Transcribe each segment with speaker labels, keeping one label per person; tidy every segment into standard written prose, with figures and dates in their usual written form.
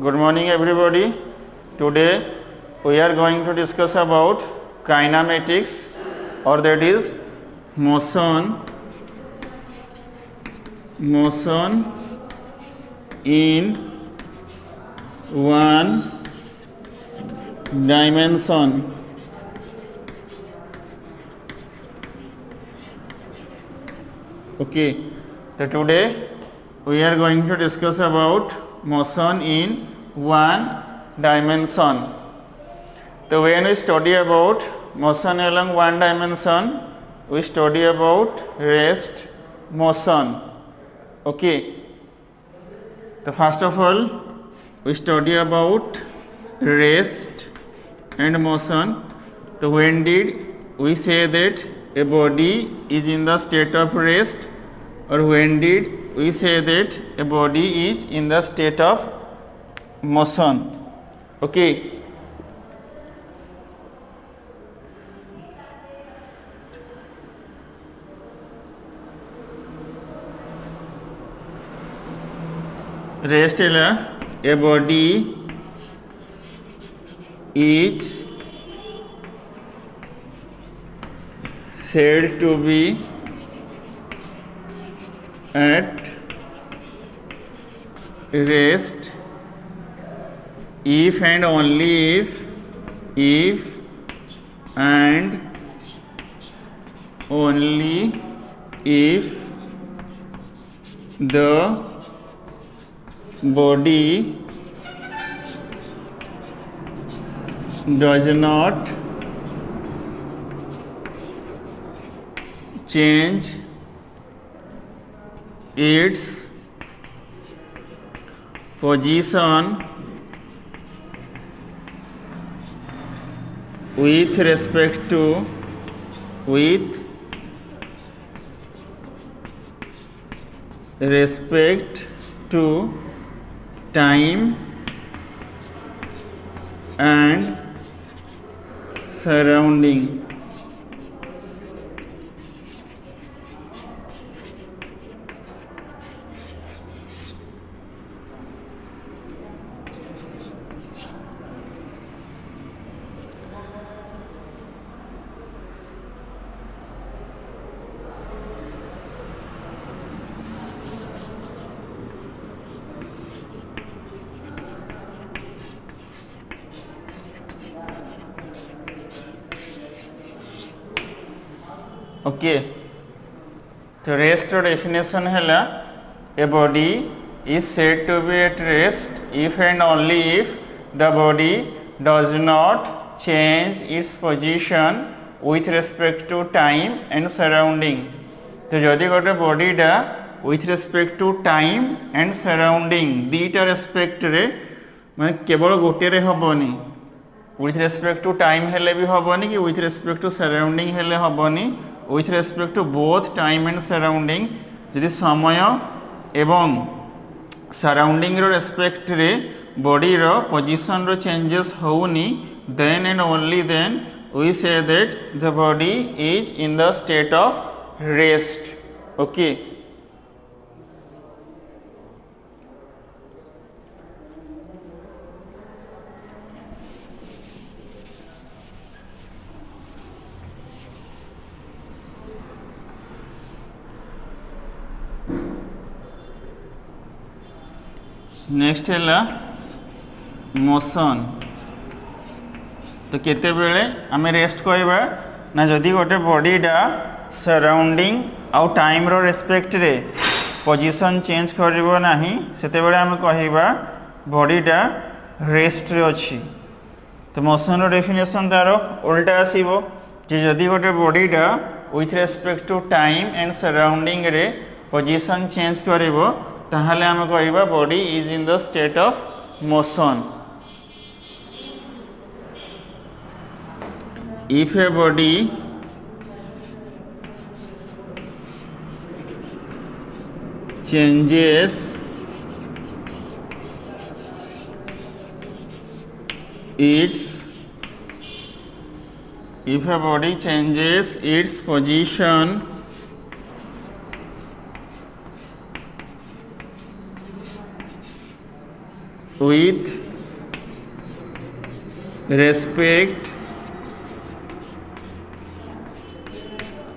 Speaker 1: Good morning everybody. Today we are going to discuss about kinematics, or that is motion in one dimension. Okay, so today we are going to discuss about motion in one dimension. So when we study about motion along one dimension, we study about rest motion. Okay, so first of all we study about rest and motion. So when did we say that a body is in the state of rest, or when did we say that a body is in the state of motion? Okay, rest ହେଲା a body is said to be at rest if and only if and only if the body does not change its position with respect to time and surrounding. Okay, so rest definition है a body is said to be at rest if and only if the body does not change its position with respect to time and surrounding. तो जदि गोटे बॉडीटा with respect to time and surrounding दीटा respect रे माने केवल गोटे रे हबनी, with respect to time हेले भी हबनी कि with respect to surrounding हेले हबनी, with respect to both time and surrounding यदि समय एवं सराउंडिंग रो रेस्पेक्ट रे बॉडी रो पोजीशन रो चेंजेस होउनी, then and only then we say that the body is in the state of rest. Okay, next है मोशन. तो केते बेले आमे रेस्ट कहबा ना जदि गोटे बॉडीटा सराउंडिंग आउ टाइम रो रेस्पेक्ट रे पोजीशन चेंज करिवो नाही, सेते बेले आमे कहबा बॉडीटा रेस्ट रे अछि. तो मोशन रो डेफिनेशन तारो उल्टा आसीबो जे जदि गोटे बॉडीटा with respect to time and surrounding रे पोजीशन चेंज करिवो ताहले आमे कहबा body is in the state of motion. If a body changes its position with respect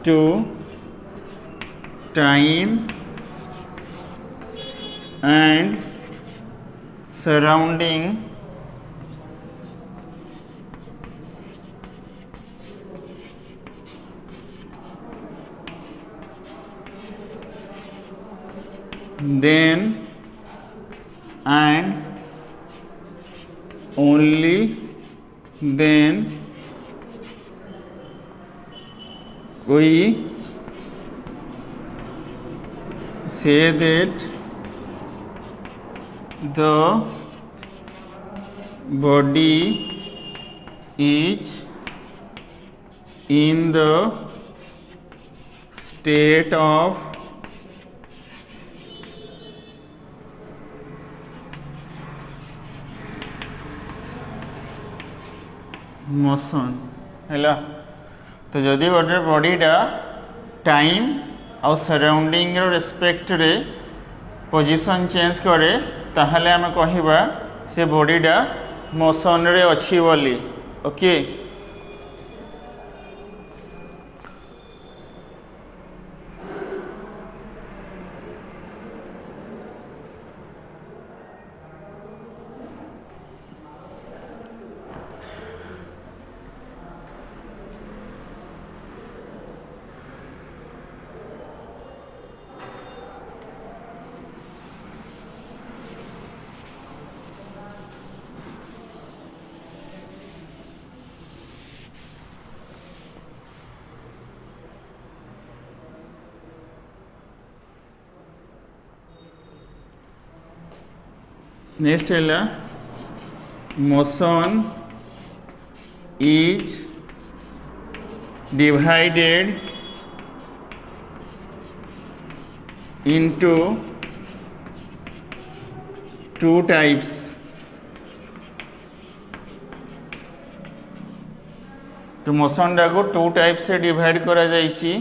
Speaker 1: to time and surrounding then and only then we say that the body is in the state of motion है। तो जदि गोटे बॉडीटा time आउ surrounding respect रे position change करे ताहले आमे कहिबा से बॉडीटा मोशन रे अछि बोली। ओके नेक्स्ट है motion is divided into two types. तो मोशन टाको टू टाइप से डिवाइड करा जाइछि।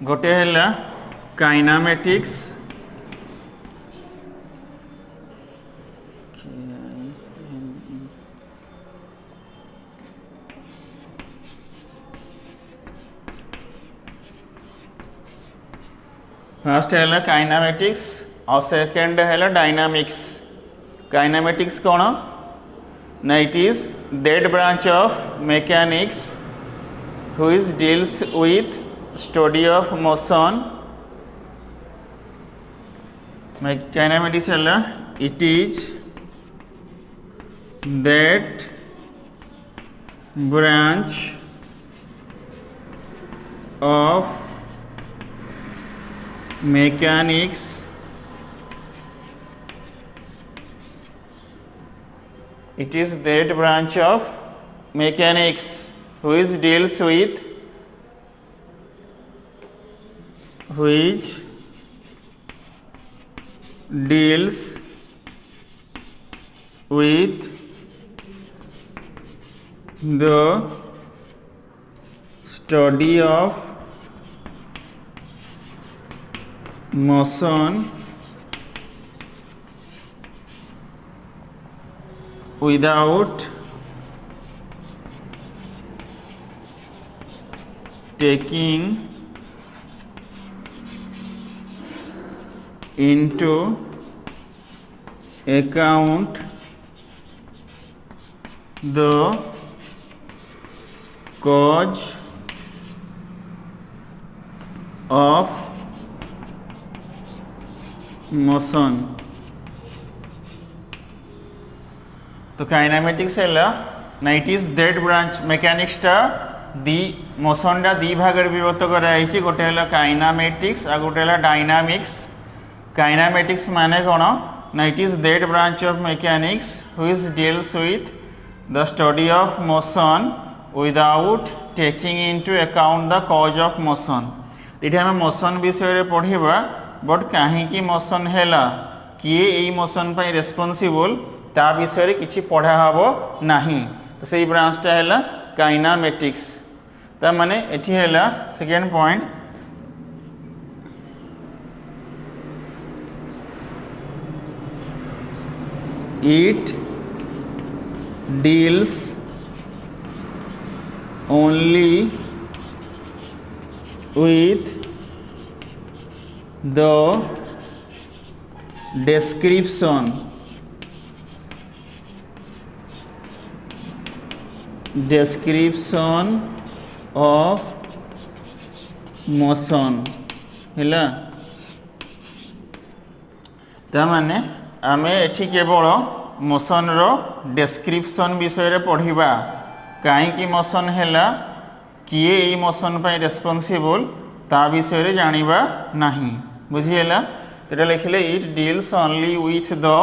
Speaker 1: गोटे है काइनामेटिक्स फर्स्ट है काइनामेटिक्स और सेकेंड है डायनामिक्स। काइनामेटिक्स कौन ना it is that branch of mechanics which deals with study of motion. Kinematics है it is that branch of mechanics it is that branch of mechanics which deals with the study of motion without taking into account the cause of motion. तो kinematics है ना it is that branch mechanics टा दी motion टा दी भाग विभक्त कराई। गोटे है काइनामेटिक्स आ गोटे है डायनामिक्स। काइनामेटिक्स माने कौन ना it is that branch of mechanics which deals with the study of motion without taking into account the cause of motion. ये आम मोशन विषय पढ़ा बट कहीं मोशन है किए यही मोशन पर रेस्पॉन्सिबल ता विषय किसी पढ़ा हम ना। तो सही ब्रांचटा है काइनामेटिक्स। ता माने एठी है second point it deals only with the description of motion हैला तामाने आमे एठी केवल मोशन रो डिस्क्रिप्शन विषय रे पढ़िबा काई की मोशन हैला किए ई मोशन पई रेस्पोंसिबल ता विषय रे जानिबा नाही बुझिएला तेरा लिखले it deals only with the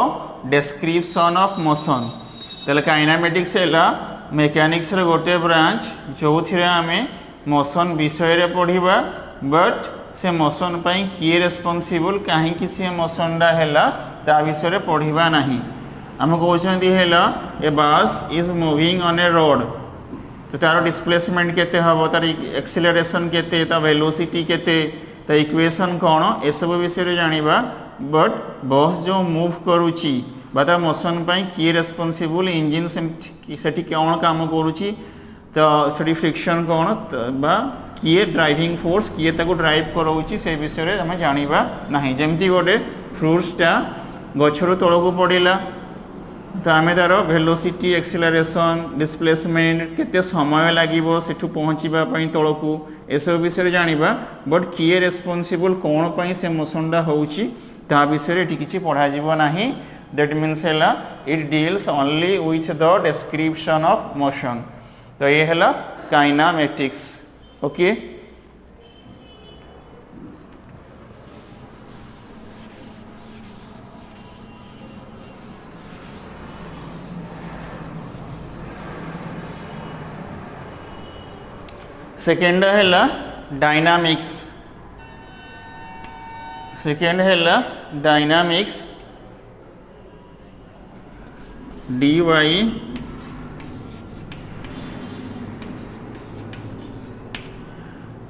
Speaker 1: description of motion तले काइनेमेटिक्स हैला मेकानिक्स रे गोटे ब्रांच जो थिरे आमे मोशन विषय रे पढ़िबा बट से मोशन पई किए रेस्पोंसिबल काहे कि से मोशन डा हैला ता विषय रे पढ़िबा नाही हम कहउछंती हैला ए बस is moving on A road तो तार डिस्प्लेसमेंट केते हबो तार एक्सेलरेशन केते ता वेलोसिटी केते ता इक्वेशन कोन ए सब विषय रे जानिबा बट बस जो मूव करूची बाता मोशन पई किए रेस्पोंसिबल इंजन सेठी कोन काम करूची तो सेठी फ्रिक्शन कोन बा किए ड्राइविंग फोर्स किए ताको ड्राइव करउची से विषय रे हम जानिबा नाही जेमती गोटे फ्रूट्सटा गछरो तळको पडिला तो आमे तार वेलोसिटी एक्सेलरेशन डिस्प्लेसमेंट केते समय लागिवो सेठु पहुंचीबा पई तळको एसब विषय रे जानिबा बट किए रेस्पोंसिबल कोन पई से मोशनडा होउची ता विषय रे एठी किछि पढा जिवो नाही दैट मीन्स हैला it deals only with the description of motion तो ये हैला काइनेमेटिक्स ओके सेकेंड हैला डायनामिक्स सेकेंड हैला डायनामिक्स dy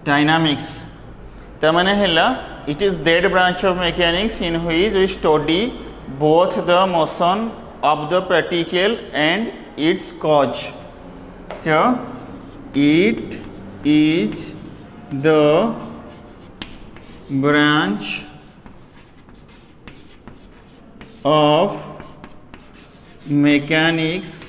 Speaker 1: dynamics तमने हैला it is that branch of mechanics in which we study both the motion of the particle and its cause so it is the branch of mechanics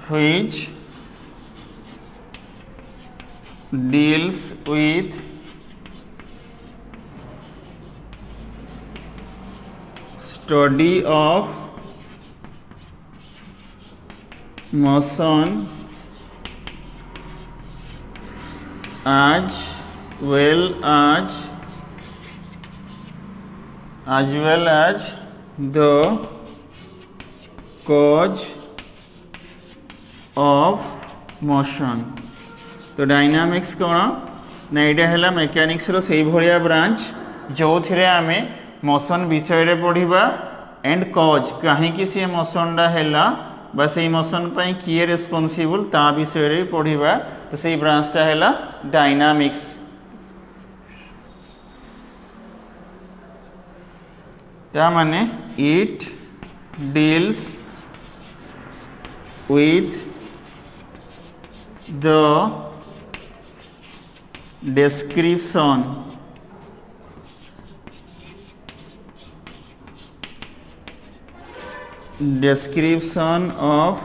Speaker 1: which deals with study of motion as well as the cause of motion तो dynamics कौन ना ये है mechanics रो से भलिया branch जो थिरे आमे motion विषय रे पढ़िबा एंड कॉज कहीं कि से मोशन डा हैला बा से मोशन पई किए रेस्पोंसिबल ता विषय रे पढ़िबा तो से ब्रांच टा हैला डायनामिक्स ता माने it deals with the description of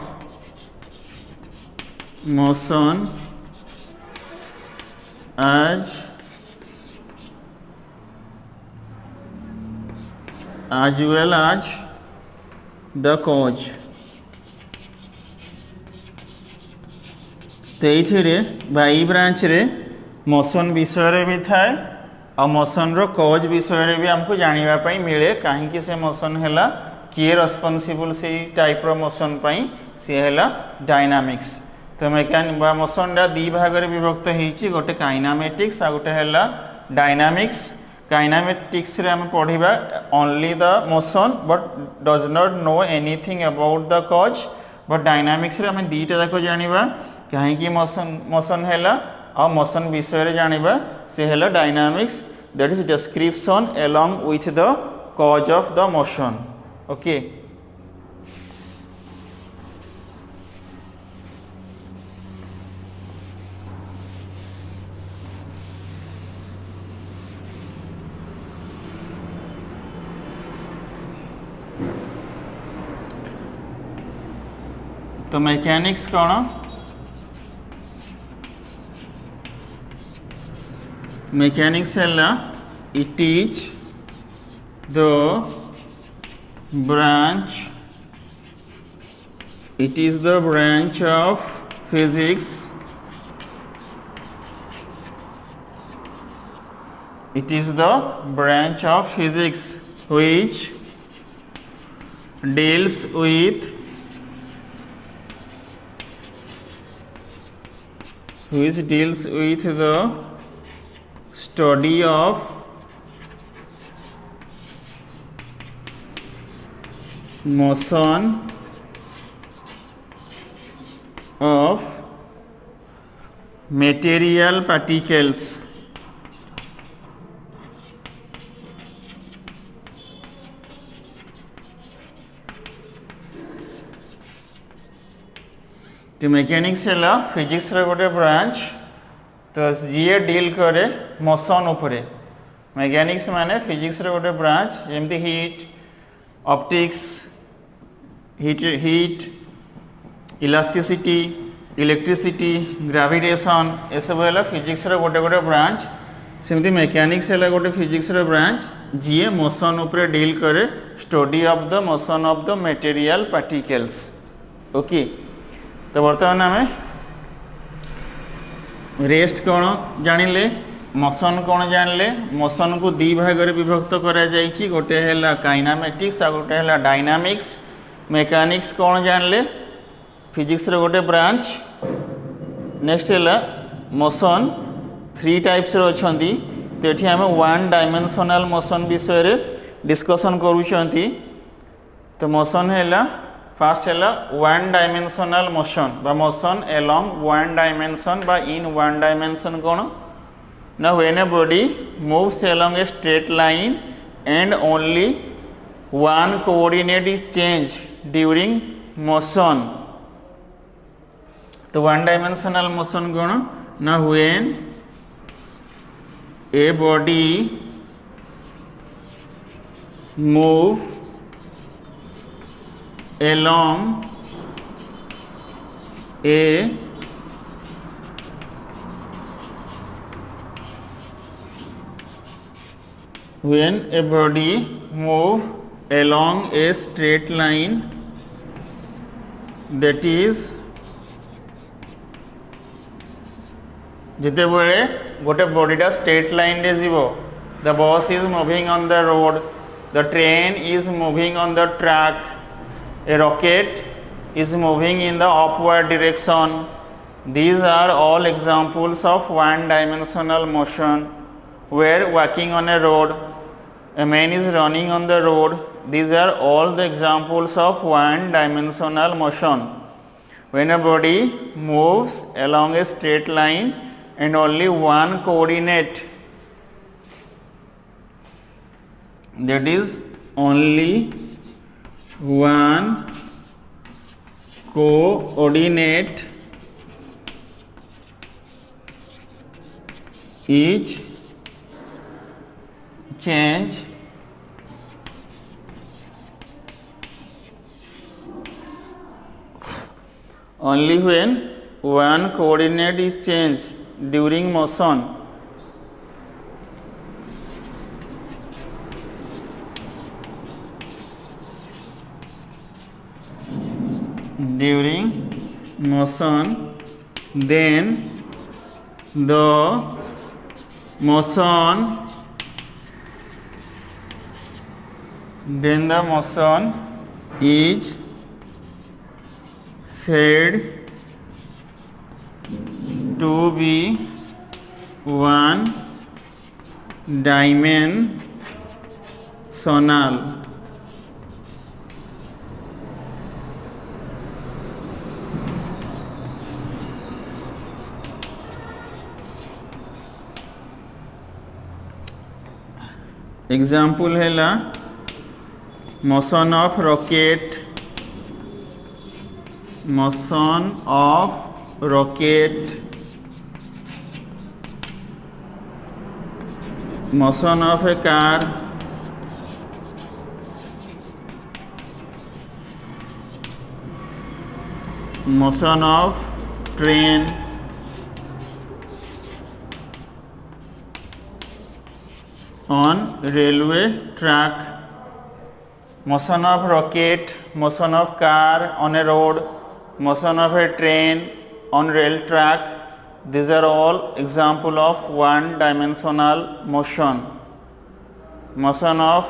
Speaker 1: motion as well as the cause तो ये बाई ब्रांच रे मोशन विषय रे भी थाए और मोशन रो कॉज विषय रे भी हमको जानिबा पई मिले काहे कि से मोशन हैला किए रेस्पोंसिबल से टाइप रो मोशन पई से हैला डायनामिक्स तो मेकानिक बा मोशन डा दी भाग रे विभक्त हेची गोटे काइनेमेटिक्स आ गोटे हैला डायनामिक्स काइनामेटिक्स रे हम पढ़िबा only the motion but does not know anything about the cause but dynamics रे हम दीटा जाक जानिबा कहीं की मोशन हैला और मोशन विषय रे जानिबा से हैला dynamics that is description along with the cause of the motion okay तो मैकेनिक्स कौन मैकेनिक्स है it is the branch of physics it is the branch of physics which deals with the study of motion of material particles. तो mechanics है physics रे गोटे branch तो जी deal करे मोशन उपरे मैकेनिक्स माने फिजिक्स रे गोटे ब्रांच जेमती heat optics heat elasticity electricity gravitation ये सब है फिजिक्स रे गोटे गोटे ब्रांच सेमती मैकेनिक्स है गोटे फिजिक्स रे ब्रांच जी मोशन उपरे डील करे study of the motion of the material particles okay तो बर्तमान आम रेस्ट कौन जानिले मोशन कौन जानिले मोशन को दी भाग में विभक्त करा जाइछि गोटे है काइनामेटिक्स आ गोटे है डायनामिक्स मैकेनिक्स कौन जानिले फिजिक्स रे गोटे ब्रांच नेक्स्ट है मोशन 3 टाइप्स रो अछंती तो ये आम 1 डायमेंशनल मोशन विषय रे डिस्कशन करूछंती तो मोशन है फास्ट है 1 डायमेंशनल मोशन बा मोशन एलोंग 1 डायमेंशन बा इन 1 डायमेंशन कौन ना when a body moves along a straight line and only 1 coordinate is change during motion तो 1 डायमेंशनल मोशन कौन ना when a body move along a when a body move along a straight line that is जिते बड़े गोटे बॉडीटा straight line रे जीवो the bus is moving on the road the train is moving on the track a rocket is moving in the upward direction. These are all examples of 1 dimensional motion. Where walking on a road, a man is running on the road. These are all the examples of 1 dimensional motion. When a body moves along a straight line and only 1 coordinate, that is only 1 coordinate is change only when 1 coordinate is changed during motion then the motion is said to be 1 dimensional. Example है motion of rocket, motion of rocket, motion of A car, motion of train, on railway track, motion of rocket, motion of car on a road, motion of a train on rail track. These are all example of one dimensional motion. Motion of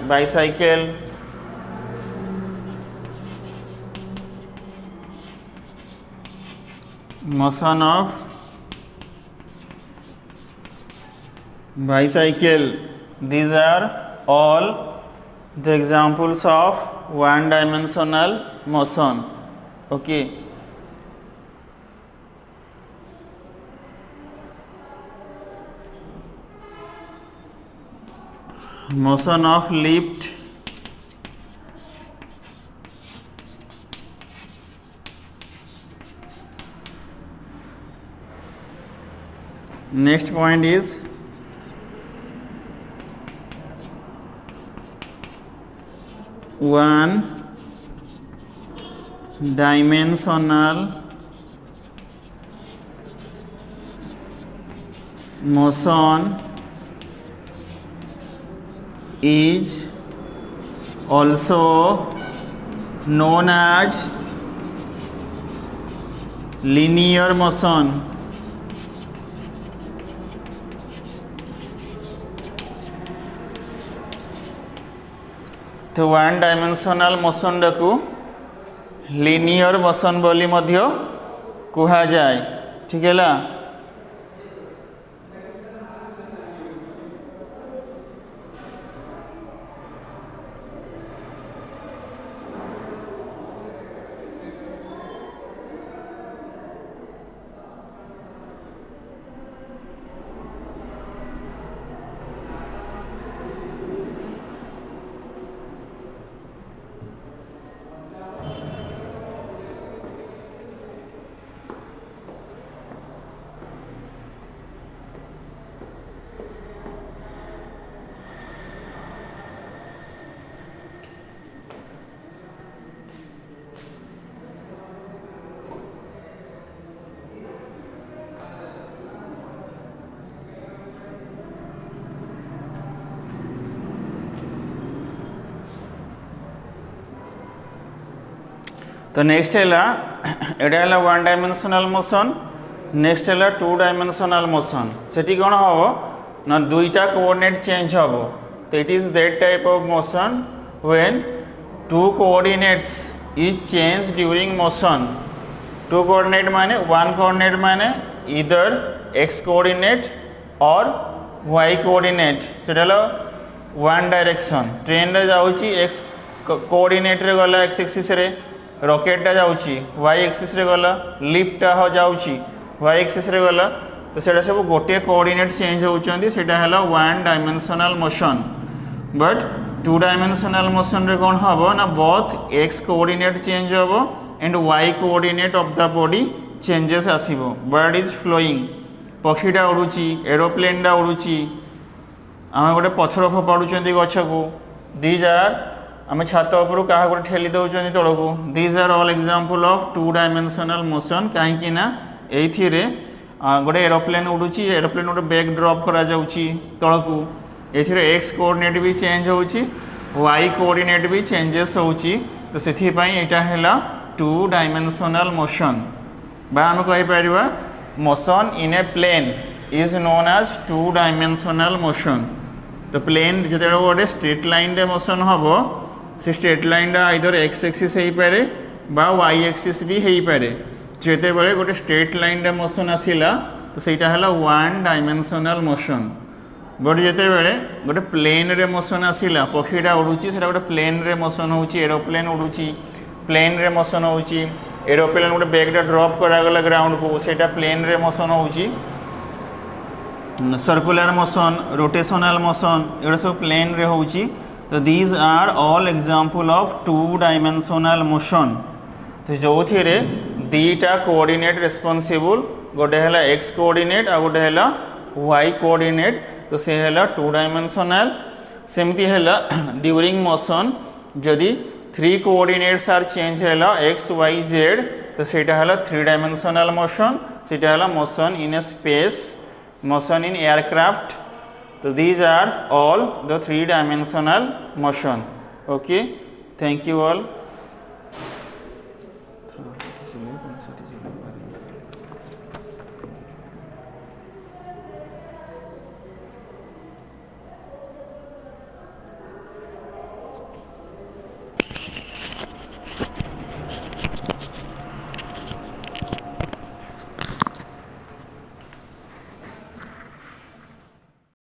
Speaker 1: bicycle, motion of bicycle. These are all the examples of one dimensional motion. Okay. Motion of lift, next point is one dimensional motion is also known as linear motion. तो one dimensional motion को linear motion बोली मध्य कहा जाए। ठीक है ला? तो next है एटा वन डायमेंशनल मोशन, नेक्स्ट है टू डायमेंशनल मोशन। सेठी कौन हम ना दुईटा कोऑर्डिनेट चेंज हम। तो it is that type of motion when two coordinates is change during motion. Two coordinate माने वन कोऑर्डिनेट माने इधर एक्स कोऑर्डिनेट और वाई कोऑर्डिनेट, सेटा वन डायरेक्शन। ट्रेन रे जाउची एक्स कोऑर्डिनेट रे गला एक्स एक्सिस रे, रॉकेटा जाउची वाई एक्सिस रे गला, लिफ्टा हो जाउची वाई एक्सिस रे गला। तो सेटा सब गोटे कोऑर्डिनेट चेंज होउचंदी, सेटा हला one dimensional motion. But two dimensional motion रे कोन हबो ना बोथ एक्स कोऑर्डिनेट चेंज हबो and y coordinate of the body changes आसीबो। बर्ड इज फ्लोइंग, पक्षीटा उड़ुची, एरोप्लेनटा उड़ुची, आम गोटे पथर फोपाड़ुचंदी गछ को, दीज आर आम छात उपर क्या गोटे ठेली दौरान तौक। These are all example of two dimensional motion. कहीं ये गोटे एरोप्लेन उड़ुची, एरोप्लेन गोटे बैग ड्रॉप करा तौक, ये एक्स कोऑर्डिनेट भी चेंज होची, वाई कोऑर्डिनेट भी चेंजेस होची। तो से यहाँ टू डायमेंशनल मोशन बा आम कहीपर motion in a plane is known as two dimensional motion. तो प्लेन जो गोटे स्ट्रेट लाइन रे मोशन हम, से straight line either x axis हो पारे बा वाई एक्सिस भी हो पारे। जिते बड़े गोटे स्ट्रेट लाइन रे मोशन आसिला तो सेटा हला वन डायमेंशनल मोशन। बट जिते बेले गोटे प्लेन रे मोशन आसिला पक्षीटा उड़ूची से गोटे प्लेन रे मोशन होची एरोप्लेन उड़ूची प्लेन रे मोशन होची एरोप्लेन गोटे बैगटा ड्रॉप करागला ग्राउंड को सेटा प्लेन रे मोशन होची सर्कुलर मोशन रोटेशनल मोशन एगुड़ा सब प्लेन रे होची तो these are all example of 2 dimensional motion तो जो थे दीटा कोऑर्डिनेट रेस्पॉन्सिबल गोटे है एक्स कोऑर्डिनेट आ गोटे है वाई कोऑर्डिनेट तो से है 2 डायमेंशनल सेमती है ड्यूरिंग मोशन जदि 3 कोऑर्डिनेट्स आर चेंज है एक्स वाई जेड तो सेटा है 3 डायमेंशनल मोशन सेटा है motion in A space motion in aircraft so these are all the 3 dimensional motion okay thank you all